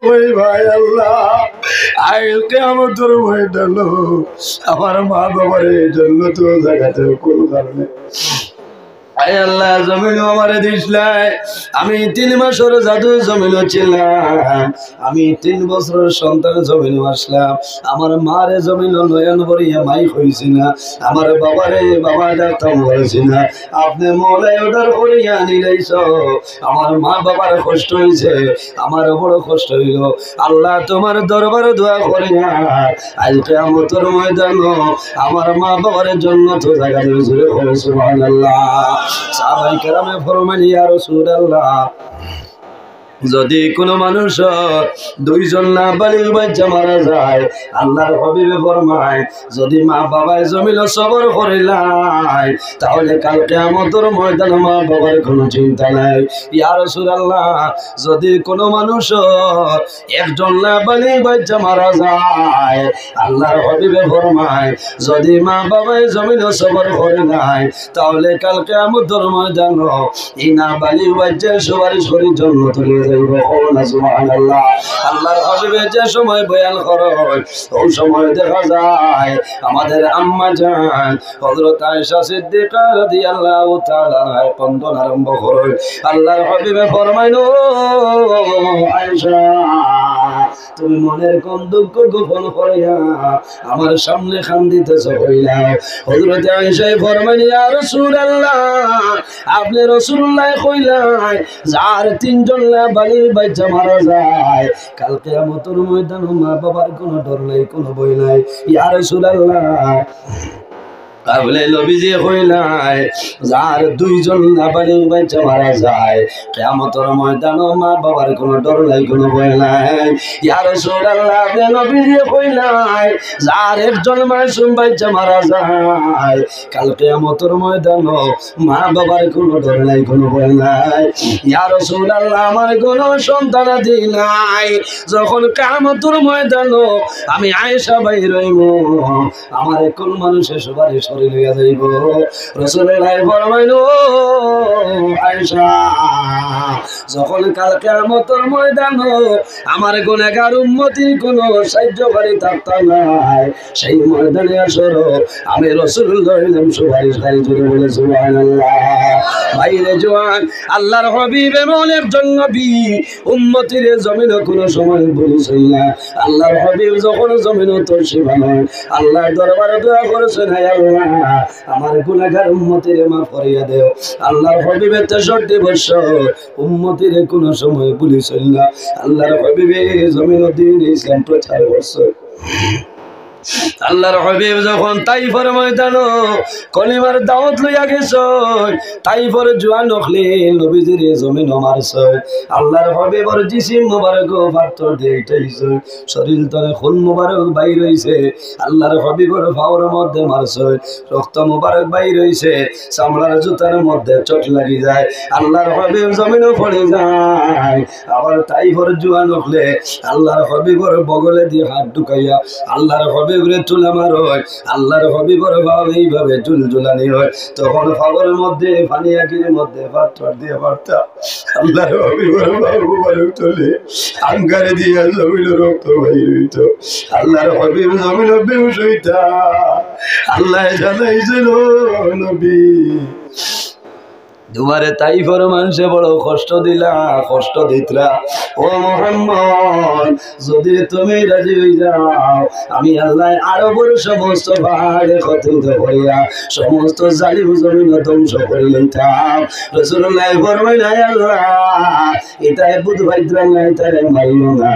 ওই ভাই আল্লাহ আইল কিয়ামতের ময়দানে আমার মা বাবার জন্য তো জায়গাতে কোন কারণে আয় আল্লাহ জমিন আমারে দিসলাই আমি 3 মাসের জাদু জমিন ছিলাম আমি 3 বছরের সন্তান জমিন আসলাম আমার মারে জমিন নয়ন ভরিয়া মাই হইছি না আমার বাবারে বাবা ডাকতাম বলছি না আপনি মোলাই অর্ডার করিয়া নিলাইছ আমার মা বাবার কষ্ট হইছে আমার বড় কষ্ট হইল আল্লাহ তোমার দরবারে দোয়া করিয়া আজকে কিয়ামতের ময়দানে আমার মা বাবার জন্য তো জায়গা দেবে সুবহানাল্লাহ সাহাবায়ে কেরামে ফরমান ইয়া রাসূলুল্লাহ যদি কোনো মানুষ 2 জন নাবালিগ বাচ্চা মারা যায় আল্লাহর হাবিবে ফরমায় যদি মা বাবায় জমিন সবর করিলাই তাহলে কাল কিয়ামতের ময়দানে মা বাবার কোনো চিন্তা নাই ইয়া রাসূলুল্লাহ যদি কোনো মানুষ 1 জন নাবালিগ বাচ্চা মারা যায় আল্লাহর হাবিবে ফরমায় যদি মা বাবায় জমিন সবর করিলাই তাহলে কাল কিয়ামতের ময়দানে এই নাবালিগ বাচ্চা সুপারিশ করার জন্য তুলে সুবহানাল্লাহ আল্লাহর হাবিবে যে সময় বয়ান করে ওই সময় দেখা যায় আমাদের আম্মা জান হযরত আয়েশা সিদ্দিকা রাদিয়াল্লাহু তাআলা কন্দন আরম্ভ করে আল্লাহর হাবিবে ফরমাইল আয়েশা তুমি মনের কোন দুঃখ গোপন করিয়া আমার সামনে কান্দিতেছ কইলা হযরত আয়েশা ফরমাইল ইয়া রাসূলুল্লাহ আপনি রাসূলুল্লাহ কইলাই যার 3 জন বালির বাচ্চা মারা যায় কাল কিয়ামতের ময়দানে মা বাবার কোনো ডর নাই কোনো ভয় নাই ইয়া রাসূলুল্লাহ কাবলে নবীজি কইলাই যার 2 জন নাবালিগ বাচ্চা মারা যায় কিয়ামতের ময়দানে মা বাবার কোনো ডর নাই কোনো ভয় নাই ইয়া রাসূলুল্লাহ আপনি নবীজি কইলাই যার 1 জন মাসুম বাচ্চা মারা যায় কাল কিয়ামতের ময়দানে মা বাবার কোনো ডর নাই কোনো ভয় নাই ইয়া রাসূলুল্লাহ আমার কোনো সন্তান আদি নাই যখন কিয়ামতের ময়দানে আমি আয়েশা বাইর হইব আমার কোন মানুষের সুপারিশ লইয়া যাইব রাসূলুল্লাহ ফরমাইল আয়েশা যখন কাল কিয়ামতের ময়দানে আমার গুনাহগার উম্মতির কোনো সাহায্যকারী থাকতা নাই সেই ময়দানে আসর আমি রাসূলুল্লাহ নাম সুপারিশকারী জুড়ে বলে সুবহানাল্লাহ ভাইরে জওয়ান আল্লাহর হাবিব এমন একজন নবী উম্মতির জমিনে কোনো সময় বলেছেন না আল্লাহর হাবিব যখন জমিনে তশরিফ আনেন আল্লাহর দরবারে দোয়া করেছেন হে আল্লাহ আমার গুনাহগার উম্মতিরে মাফ করিয়া দাও আল্লাহর হাবিবের 63 বছর উম্মতিরে কোনো সময় বলেছেন না আল্লাহর হাবিবে জমিনে দ্বীন ইসলাম প্রচার করছেন আল্লাহর হাবিব যখন তাইফের ময়দানে কলিমার দাওয়াত লইয়া গেছেন তাইফের জওয়ান হলে নবীজির জমিন মারছে আল্লাহর হাবিবের জিসিম মোবারক পাথর দেইতাইছে শরীর তলে খুন মোবারক বাইর হইছে আল্লাহর হাবিবের পাওয়ার মধ্যে মারছে রক্ত মোবারক বাইর হইছে চামড়ার জুতার মধ্যে চোট লাগি যায় আল্লাহর হাবিব জমিনে পড়ে যায় আবার তাইফের জওয়ান হলে আল্লাহর হাবিবের বগলে দিয়ে হাত ঢুকাইয়া আল্লাহর হাবিব তুলা মারো আল্লাহর হাবিবের ভাব এইভাবে জুলজুলানি হয় তখন ফাগরের মধ্যে পানি আকির মধ্যে পাথর দিয়ে পারতা আল্লাহর হাবিবের ভাব মুবারক তুলে আঙ্গারে দিয়া জমিন রক্ত বাইর হইত আল্লাহর হাবিব জমিন বেহুশ হইতা আল্লাহ জানাইছিল নবী তোমারে তাইফের মানুষে বড় কষ্ট দিলা কষ্ট দিতরা ও মুহাম্মদ যদি তুমি রাজি হয়ে যাও আমি আল্লাহ আরবের সমস্ত পাহাড়ে খতিত করিয়া সমস্ত জালিম জমিন ধ্বংস করে লইতাম রাসূলুল্লাহ ফরমাইলেন হে আল্লাহ এটাই বুধ ভাইদ্রা নাই তারে মারিও না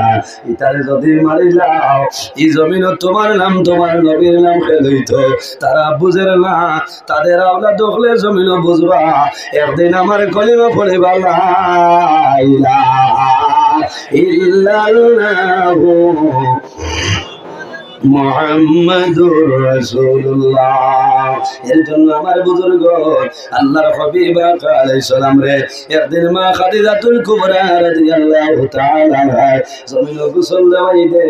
এটারে যদি মারি যাও এই জমিন তোমার নাম তোমার নবীর নাম খেলইতো তারা বুঝে না তাদের আওলাদ দখলে জমিন বুঝবা একদিন আমার কলিমা পড়ে লা ইলাহা ইল্লাল্লাহ মুহাম্মাদুর রাসূলুল্লাহ এর জন্য আমার বুজুর্গ আল্লাহর হাবিব আলাইহিস সালাম রে একদিন মা খাদিজাতুল কুবরা রাদিয়াল্লাহু রাদিয়াল্লাহু তাআলা জমিন গোসল দেওয়াই দে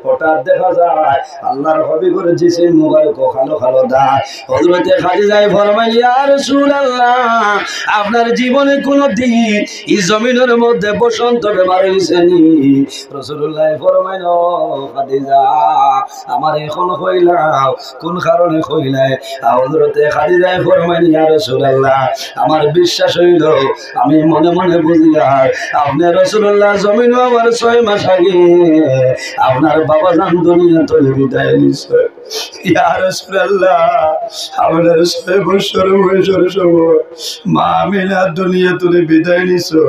হঠাৎ দেখা যায় আল্লাহর হাবিবের জিসিম মুবারক খালো খালো দায় হযরতে খাদিজা ফরমায় ইয়া রাসূলুল্লাহ আপনার জীবনে কোনো দিন এই জমিনের মধ্যে বসন্ত বেমার হইছে নি রাসূলুল্লাহ ফরমায় ও খাদিজা আমার এখন কইলাও কোন কারণে কইলাই হযরতে খাদিজা ফরমায় ইয়া রাসূলুল্লাহ আমার বিশ্বাস হইল আমি মনে মনে বুঝিলাম আপনি রাসূলুল্লাহ জমিন আমার 6 মাস আগে আপনার বাবা জান দুনিয়া থেকে বিদায় নিছে ইয়া রাসূলুল্লাহ আপনার 6 বছর বয়সের সময় মা আমিনা দুনিয়া থেকে বিদায় নিছে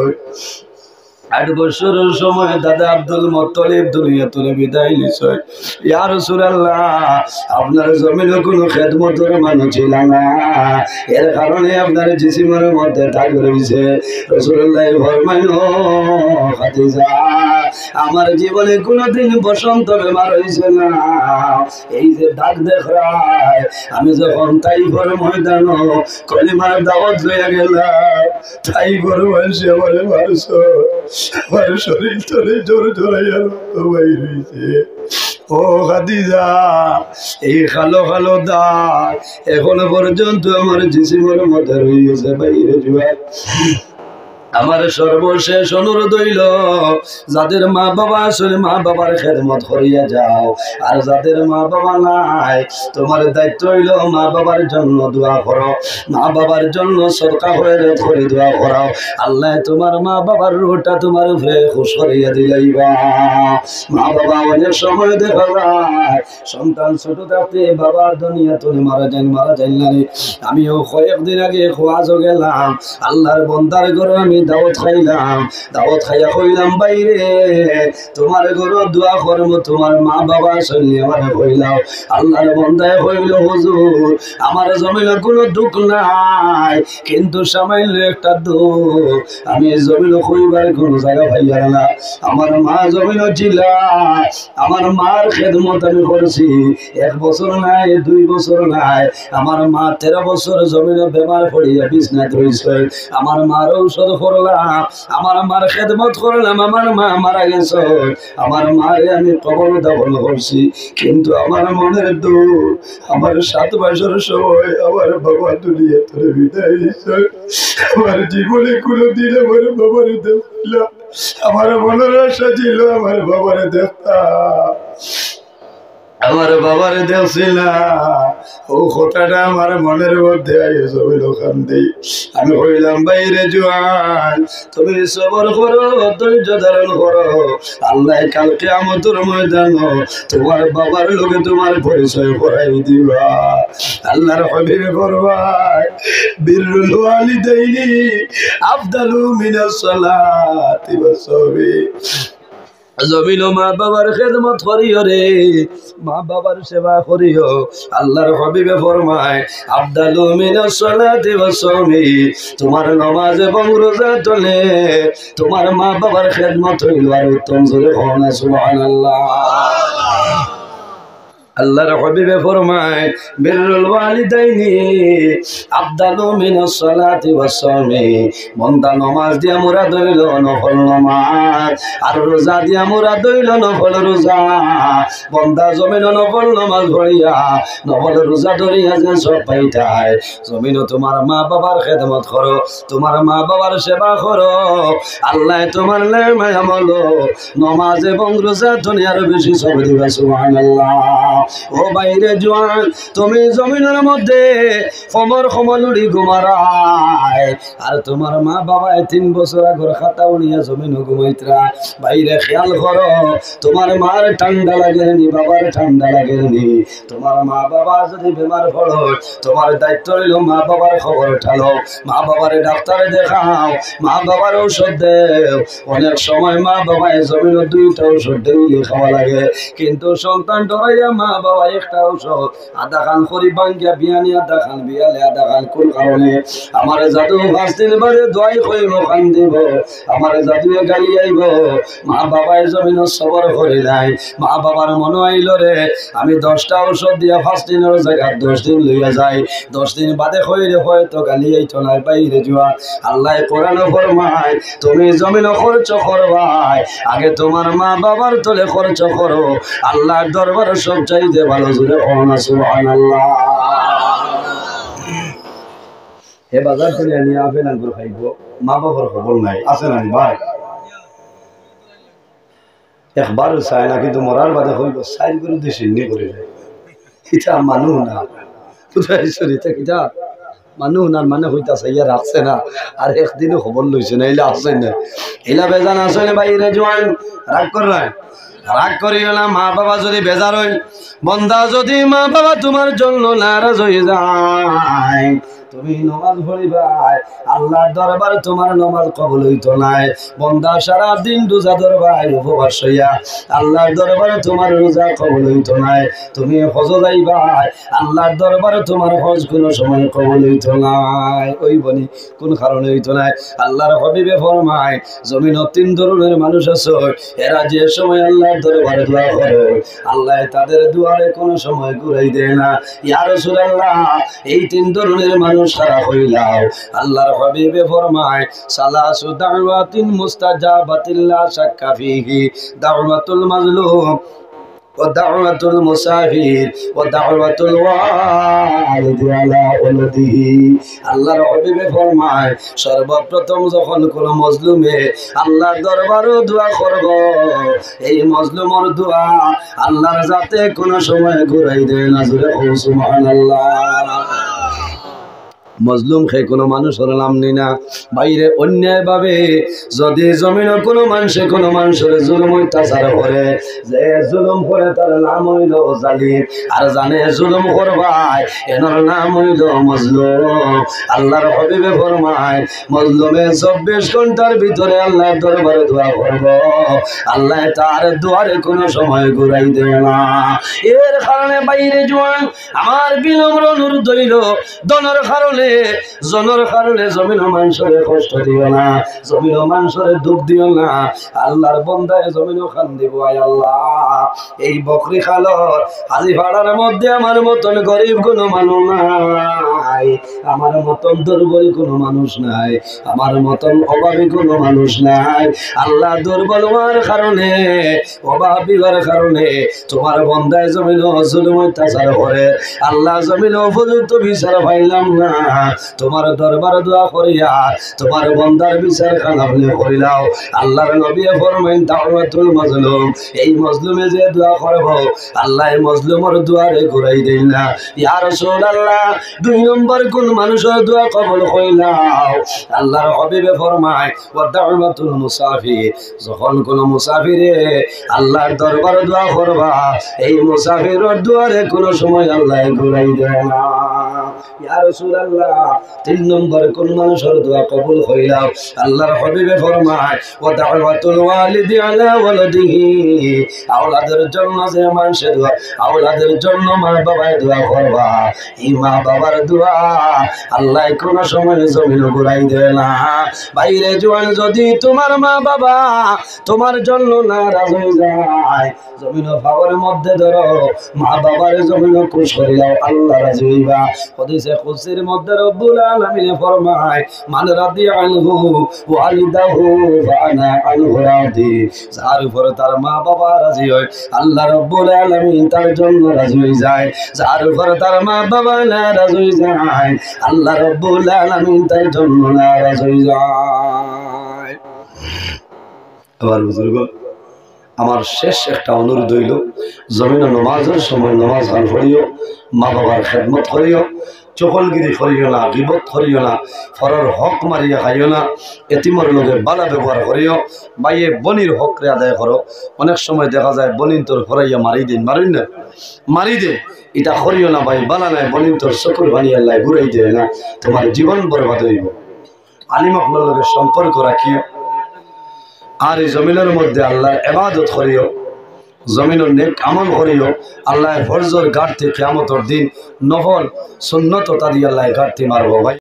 8 বছরের সময় দাদা আব্দুল মুত্তালিব দুনিয়া থেকে বিদায় নিছে ইয়া রাসূলুল্লাহ আপনার জমিনে কোনো খেদমতের মানুষ ছিল না এর কারণে আপনার জিসিমের মধ্যে দাগ রইছে রাসূলুল্লাহ ফরমায় ও খাদিজা আমার জীবনে কোনোদিন বসন্ত বেমার হইছে না এই যে দাগ দেখায় আমি যখন তাইফের ময়দান কলিমার দাওয়াত লইয়া গেলাম তাইফের মানুষে আমারে মারছো আমার শরীর তোরে জোর জোরাইয়া বাইর হইছে ও খাদিজা এই খালো খালো দাগ এখনো পর্যন্ত আমার জিসিমের মধ্যে রইছে বাইরে জুয়া আমার সর্বশেষ অনুরোধ হইল যাদের মা বাবা আসলে মা বাবার খেদমত করিয়া যাও আর যাদের মা বাবা নাই তোমার দায়িত্ব হইল মা বাবার জন্য দোয়া করো মা বাবার জন্য সদকা করে দোয়া করাও আল্লাহ তোমার মা বাবার রূহটা তোমার উপরে খুশ করিয়া দিলাইবা মা বাবা অনেক সময় দেখা যায় সন্তান ছোট থাকতে বাবার দুনিয়া তুমি মারা যাই না আমিও কয়েকদিন আগে খোয়াজ গেলাম আল্লাহর বন্দার ঘরে আমি দাওয়াত খাইলাম দাওয়াত খাইয়া কইলাম বাইরে তোমার ঘরে দোয়া করব তোমার মা বাবা শুনি আমার কইলাম আল্লাহর বন্দায় কইল হুজুর আমার জমিনে কোনো দুঃখ নাই কিন্তু সামান্য একটা দুঃখ আমি জমিনে কইবার কোনো জায়গা পাইয়া না আমার মা জমিনে ছিল আমার মার খেদমত আমি করছি 1 বছর নাই 2 বছর নাই আমার মা 13 বছর জমিনে বেমার পড়িয়া বিছনাত রইছে আমার মার ঔষধ করলাম আমার মার খেদমত করলাম আমার মা মারা গেছে আমার মারে আমি কবর দাফন করছি কিন্তু আমার মনের দুঃখ আমার 7 বছরের সময় আমার বাবা দুনিয়া থেকে বিদায় নিছে আমার জীবনে কোনোদিন আমার বাবারে দেখলাম আমার মনের আশা ছিল আমার বাবারে দেখতাম আমার বাবার দেখছিল ও কথাটা আমার মনের মধ্যে আমি কইলাম বাইরে জোয়ান তুমি সবর করো ধৈর্য ধারণ করো আল্লাহ কালকে আমাদের ময়দান তোমার বাবার লোকে তোমার পরিচয় করাই দিবা আল্লাহর হাবিব ফরমায় বিরুল ওয়ালিদাইনি আফদালু মিনাস সালাতি ওয়াস সাবি জমিন মা বাবার খেদমত করিও রে মা বাবার সেবা করিও আল্লাহর হাবিবে ফরমায় আফদালু মিনাস সালাতি ওয়াস সাওমি তোমার নামাজ এবং রোজা চলে তোমার মা বাবার খেদমত হইল আর উত্তম জোরে হনা সুবহানাল্লাহ আল্লাহর হাবিবে ফরমায় বিরুল ওয়ালিদাইনি আফদালু মিনাস সালাতি ওয়াস সাওমি বান্দা নামাজ দিয়া মুরাদ হইল নফল নামাজ আর রোজা দিয়া মুরাদ হইল নফল রোজা বান্দা জমিন নফল নামাজ পড়িয়া নফল রোজা ধরিয়া যে সব পাইতায় জমিন তোমার মা বাবার খেদমত করো তোমার মা বাবার সেবা করো আল্লাহ তোমার নেমায় আমল নামাজ এবং রোজা দুনিয়ার বেশি সব দিবা সুবহানাল্লাহ ও বাইরে জোয়ান তুমি জমিনের মধ্যে কমর কমলুড়ি ঘুমারায় আর তোমার মা বাবা 3 বছর আগর খাতা উড়িয়া জমিন ঘুমাইতরা বাইরে খেয়াল করো তোমার মার ঠান্ডা লাগেনি বাবার ঠান্ডা লাগেনি তোমার মা বাবা যদি বেমার পড়ো তোমার দায়িত্ব হইল মা বাবার খবর ঠালো মা বাবারে ডাক্তারে দেখাও মা বাবার ঔষধ দেও অনেক সময় মা বাবায় জমিনের 2টা ঔষধ ডেইলি খাওয়া লাগে কিন্তু সন্তান ডরাইয়া মা বাবা একটা ঔষধ আধা খান করি বাঙ্গিয়া বিয়ানি আধা খান বিয়ালে আধা খান কোন কারণে আমার জাদু 5 দিন বাদে দোয়াই হইব খান দিব আমার জাদুয়ে গালি আইব মা বাবাই জমিন সবর করে নাই মা বাবার মনে আইল রে আমি 10টা ঔষধ দিয়া 5 দিনের জায়গা 10 দিন লইয়া যাই 10 দিন বাদে হইলে হয়তো গালি আইতো না বাইরে যাওয়া আল্লাহ কোরআন ফরমায় তুমি জমিন খরচ করবাই আগে তোমার মা বাবার তলে খরচ করো আল্লাহর দরবারে সব চাইতে ভালো জুড়ে না সুবহানাল্লাহ হে বাজার থেকে নিয়ে আপেল আঙ্গুর খাইব মা বাবার খবর নাই আছে না ভাই একবারও চায় না কিন্তু মরার বাদে হইব সাইড করে দিয়ে সিন্নি করে যায় এটা মানুষ না বুঝাইছরিতা কিটা মানুষ না মানে হইতাছে ইয়া রাখছে না আর একদিনও খবর লইছে না এলা আসছে না এলা বেজান আসে না বাইরে জোয়ান রাগ কর রাগ করিও না মা বাবা যদি বেজার হই বন্দা যদি মা বাবা তোমার জন্য নারাজ হয়ে যায় তুমি নামাজ পড়িবাই আল্লাহর দরবারে তোমার নামাজ কবুল হইতো নাই বন্দা সারা দিন রোজা ধরবাই উপবাস হইয়া আল্লাহর দরবারে তোমার রোজা কবুল হইতো নাই তুমি হজ যাইবাই আল্লাহর দরবারে তোমার হজ কোনো সময় কবুল হইতো নাই ওই বনি কোন কারণে হইতো নাই আল্লাহর হাবিবে ফরমায় জমিন 3 ধরনের মানুষ আছে এরা যে সময় আল্লাহর দরবারে দোয়া করে আল্লাহ তাদের দুয়ারে কোনো সময় ঘুরাই দেয় না ইয়া রাসূলুল্লাহ এই 3 ধরনের মানুষ সারা হইলাও আল্লাহর হাবিবে ফরমায় সালাসু দাওয়াতিন মুস্তাজাবাতিন লা শাক্কা ফিহি দাওয়াতুল মাজলুম ودعوة المسافر ودعوة الوالد على ولده আল্লাহর হাবিবে ফরমায় সর্বপ্রথম যখন কোন মজলুমে আল্লাহর দরবারে দোয়া করব এই মজলুমের দোয়া আল্লাহর যাতে কোন সময় ঘুরাই দেয় না জোরে সুবহানাল্লাহ মজলুম খেয়ে কোনো মানুষের নাম নেই না বাইরে অন্যায় ভাবে যদি জমিনে কোনো মানুষের জুলুম অত্যাচার করে যে জুলুম করে তার নাম হইল জালিম আর জানে জুলুম করবাই এনার নাম হইল মজলুম আল্লাহর হাবিবে ফরমায় মজলুমে 24 ঘন্টার ভিতরে আল্লাহর দরবারে দোয়া করব আল্লাহ তার দুয়ারে কোনো সময় ঘুরাই দেয় না এর কারণে বাইরে জোয়ান আমার বিনম্র অনুরোধ হইল দনের কারণে জনের কারণে জমিন মানুষের কষ্ট দিও না জমিন মানুষের দুঃখ দিও না আল্লাহর বন্দায় জমিন খান দিব আয় আল্লাহ এই বকরি খালর হাজি ভাড়ার মধ্যে আমার মতন গরিব কোনো মানুষ নাই আমার মতন দুর্বল কোনো মানুষ নাই আমার মতন অভাবী কোনো মানুষ নাই আল্লাহ দুর্বল হওয়ার কারণে অভাবী হওয়ার কারণে তোমার বন্দায় জমিন জুলুম অত্যাচার করে আল্লাহ জমিন উপযুক্ত বিচার পাইলাম না তোমার দরবার দোয়া করিয়া তোমার বন্দার বিচার খানাবলে করিলাও আল্লাহর নবী ফরমাইন দাওয়াতুল মাজলুম এই মজলুমে যে দোয়া করব আল্লাহ এই মজলুমের দুয়ারে ঘুরাই দেই না ইয়া রাসূলুল্লাহ 2 নম্বর কোন মানুষের দোয়া কবুল কইলাও আল্লাহর হাবিবে ফরমায় ওয়া দাওয়াতুল মুসাফির যখন কোন মুসাফিরে আল্লাহর দরবারে দোয়া করবা এই মুসাফিরের দুয়ারে কোন সময় আল্লাহ ঘুরাই দেয় না ইয়া রাসূলুল্লাহ 3 নম্বর কোন মানুষের দোয়া কবুল হইলাও আল্লাহর হাবিবে ফরমায় ওয়া দাওয়াতুল ওয়ালিদি আলা ওয়ালাদিহি আওলাদের জন্য যে মানুষের দোয়া আওলাদের জন্য মা বাবার দোয়া করবা এই মা বাবার দোয়া আল্লাহ কোন সময় জমিন ঘুরাই দেয় না বাইরে জোয়ান যদি তোমার মা বাবা তোমার জন্য নারাজ হয়ে যায় জমিন পাওয়ার মধ্যে ধরো মা বাবার জমিন খুশ করিলাও আল্লাহ রাজি হইবা হাদিসে কুদসির মধ্যে রব্বুল আলামিন ফরমায় মান রাদিয়াহু ওয়ালিদাহু ফানা আনহু রাদি যার উপর তার মা বাবা রাজি হয় আল্লাহ রব্বুল আলামিন তার জন্য রাজি হয়ে যায় যার উপর তার মা বাবা নারাজ হয়ে যায় আল্লাহ রব্বুল আলামিন তার জন্য নারাজ হয়ে যায় আবার বুজুর্গ আমার শেষ একটা অনুরোধ হইল জমিনে নামাজের সময় নামাজ গান করিও মা বাবার খেদমত করিও চকলগিরি করিও না গিবত করিও না ফরর হক মারিয়া খাইও না এতিমর লোকে বালা ব্যবহার করিও বাইয়ে বনির হকরে আদায় করো অনেক সময় দেখা যায় বনিন তোর ফরাইয়া মারি দিন মারিন না মারি দে এটা করিও না ভাই বালা নাই বনিন তোর চকুর বানিয়ে আল্লাহ ঘুরাই দেয় না তোমার জীবন বরবাদ হইব আলিম আপনার লোকের সম্পর্ক রাখিও আর এই জমিনের মধ্যে আল্লাহর ইবাদত করিও জমিনের নেক আমল করিও আল্লাহ ফরজর ঘাটতি কিয়ামতের দিন নফল সুন্নত তা দিয়ে আল্লাহ ঘাটতি মারবো ভাই।